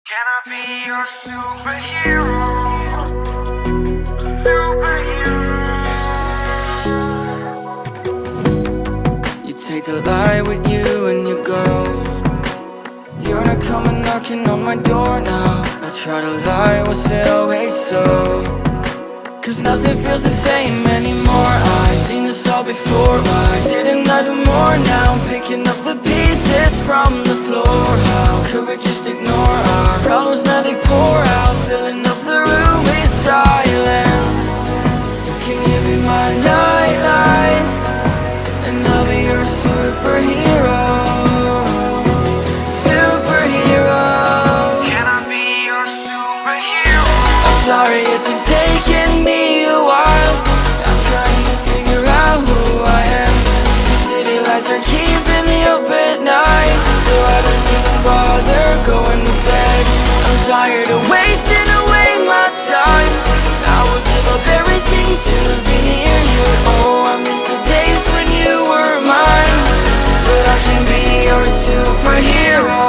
Can I be your superhero? Superhero. You take the light with you and you go. You're not coming knocking on my door now. I try to lie, was it always so? Cause nothing feels the same anymore. I've seen this all before. Why didn't I do more? Now I'm picking up the pieces from the floor. How could we just ignore our problems? Now they pour out, filling up the room with silence. Can you be my nightlight? And I'll be your superhero. Superhero. Can I be your superhero? I'm sorry if it's taking me a while. I'm trying to figure out who I am. The city lights are keeping me up at night, so I don't even bother going to bed. I'm tired of wasting away my time. I would give up everything to be near you. Oh, I miss the days when you were mine, but I can be your superhero.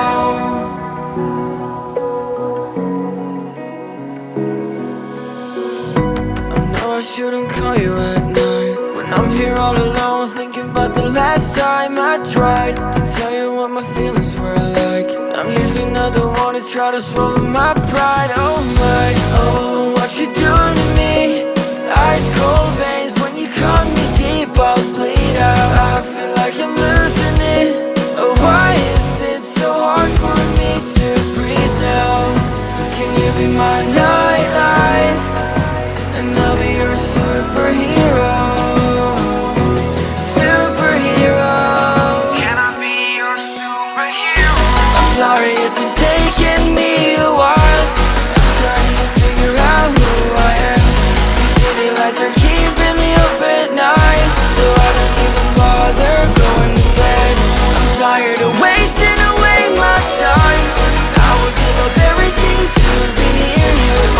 I shouldn't call you at night when I'm here all alone, thinking about the last time I tried to tell you what my feelings were like. I'm usually not the one to try to swallow my pride. Oh my, oh, what you doing to me? Ice cold veins when you cut me deep, I'll bleed out. I feel like I'm losing it. Oh, why is it so hard for me to breathe now? Can you be my nightlight? And I'll be your superhero. Superhero. Can I be your superhero? I'm sorry if it's taking me a while. I'm trying to figure out who I am. The city lights are keeping me up at night, so I don't even bother going to bed. I'm tired of wasting away my time. I would give up everything to be near you.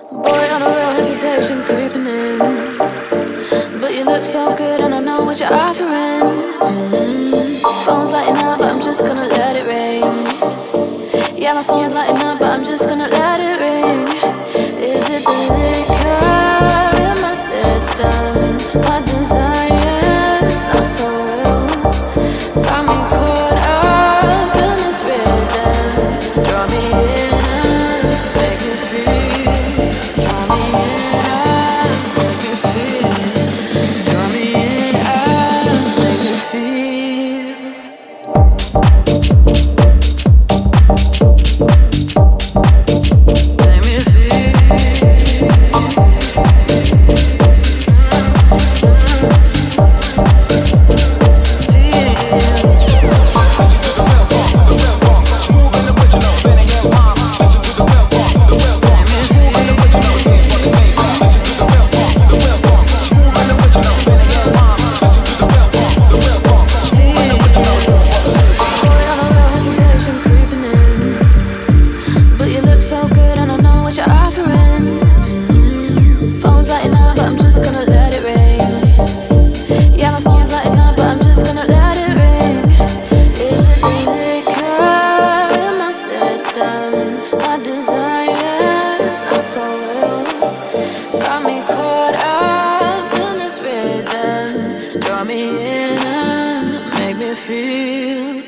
Boy, on a real hesitation creeping in, but you look so good and I know what you're offering. Phone's lighting up, but I'm just gonna let it ring. Yeah, my phone's lighting up, but I'm just gonna let it ring. Is it the liquor in my system? My desire's not so real. Got me caught up in this rhythm. Draw me in and make me feel. Draw me in and make me feel. Draw me in and make me feel. Make me feel.